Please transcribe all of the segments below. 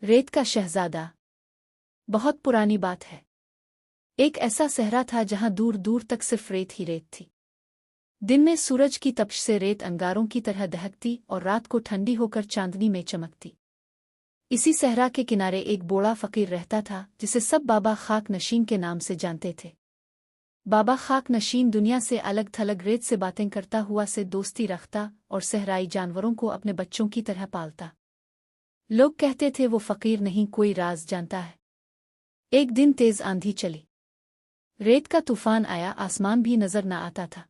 रेत का शहजादा। बहुत पुरानी बात है। एक ऐसा सहरा था जहां दूर दूर तक सिर्फ रेत ही रेत थी। दिन में सूरज की तपिश से रेत अंगारों की तरह दहकती और रात को ठंडी होकर चांदनी में चमकती। इसी सहरा के किनारे एक बूढ़ा फकीर रहता था जिसे सब बाबा खाक नशीन के नाम से जानते थे। बाबा खाक नशीन दुनिया से अलग थलग रेत से बातें करता हुआ से दोस्ती रखता और सहराई जानवरों को अपने बच्चों की तरह पालता। लोग कहते थे वो फकीर नहीं कोई राज जानता है। एक दिन तेज आंधी चली। रेत का तूफान आया, आसमान भी नजर न आता था।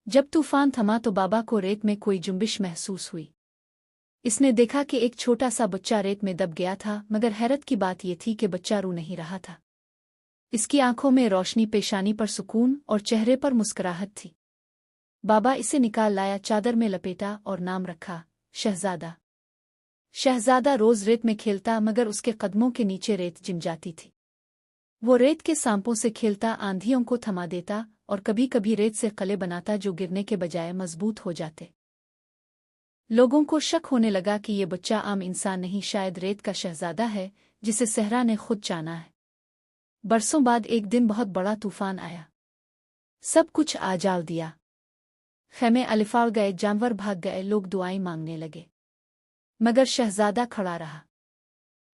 जब तूफान थमा तो बाबा को रेत में कोई जुम्बिश महसूस हुई। इसने देखा कि एक छोटा सा बच्चा रेत में दब गया था, मगर हैरत की बात यह थी कि बच्चा रो नहीं रहा था। इसकी आंखों में रोशनी, पेशानी पर सुकून और चेहरे पर मुस्कुराहट थी। बाबा इसे निकाल लाया, चादर में लपेटा और नाम रखा शहजादा। शहजादा रोज रेत में खेलता, मगर उसके कदमों के नीचे रेत जिम जाती थी। वो रेत के सांपों से खेलता, आंधियों को थमा देता और कभी कभी रेत से कले बनाता जो गिरने के बजाय मजबूत हो जाते। लोगों को शक होने लगा कि ये बच्चा आम इंसान नहीं, शायद रेत का शहजादा है जिसे सहरा ने खुद जाना है। बरसों बाद एक दिन बहुत बड़ा तूफान आया। सब कुछ आजाल दिया। खेमे अलिफाड़ गए, जानवर भाग गए, लोग दुआएं मांगने लगे, मगर शहजादा खड़ा रहा।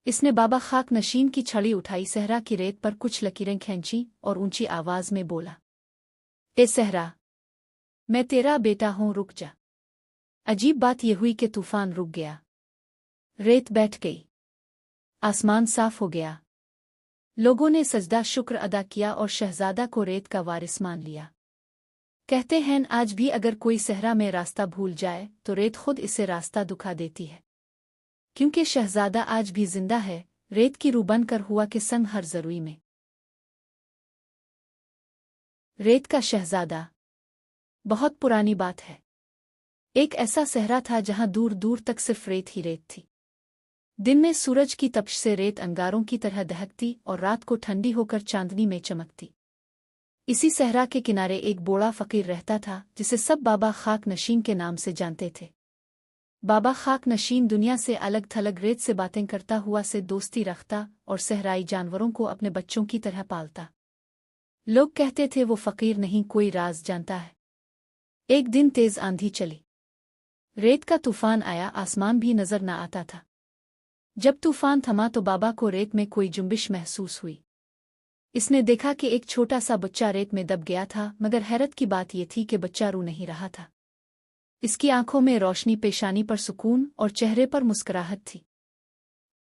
इसने बाबा खाक नशीन की छड़ी उठाई, सहरा की रेत पर कुछ लकीरें खींची और ऊंची आवाज में बोला, ए सहरा, मैं तेरा बेटा हूं, रुक जा। अजीब बात यह हुई कि तूफान रुक गया। रेत बैठ गई। आसमान साफ हो गया। लोगों ने सजदा शुक्र अदा किया और शहजादा को रेत का वारिस मान लिया। कहते हैं आज भी अगर कोई सहरा में रास्ता भूल जाए तो रेत खुद इसे रास्ता दिखा देती है। क्योंकि शहजादा आज भी जिंदा है, रेत की रूह बनकर हुआ के संग हर जरूरी में। रेत का शहजादा। बहुत पुरानी बात है। एक ऐसा सहरा था जहां दूर दूर तक सिर्फ रेत ही रेत थी। दिन में सूरज की तपिश से रेत अंगारों की तरह दहकती और रात को ठंडी होकर चांदनी में चमकती। इसी सहरा के किनारे एक बूढ़ा फकीर रहता था जिसे सब बाबा खाक नशीन के नाम से जानते थे। बाबा खाक नशीन दुनिया से अलग थलग रेत से बातें करता हुआ से दोस्ती रखता और सहराई जानवरों को अपने बच्चों की तरह पालता। लोग कहते थे वो फकीर नहीं कोई राज जानता है। एक दिन तेज आंधी चली। रेत का तूफान आया, आसमान भी नजर न आता था। जब तूफान थमा तो बाबा को रेत में कोई जुम्बिश महसूस हुई। इसने देखा कि एक छोटा सा बच्चा रेत में दब गया था, मगर हैरत की बात यह थी कि बच्चा रो नहीं रहा था। इसकी आंखों में रोशनी, पेशानी पर सुकून और चेहरे पर मुस्कुराहट थी।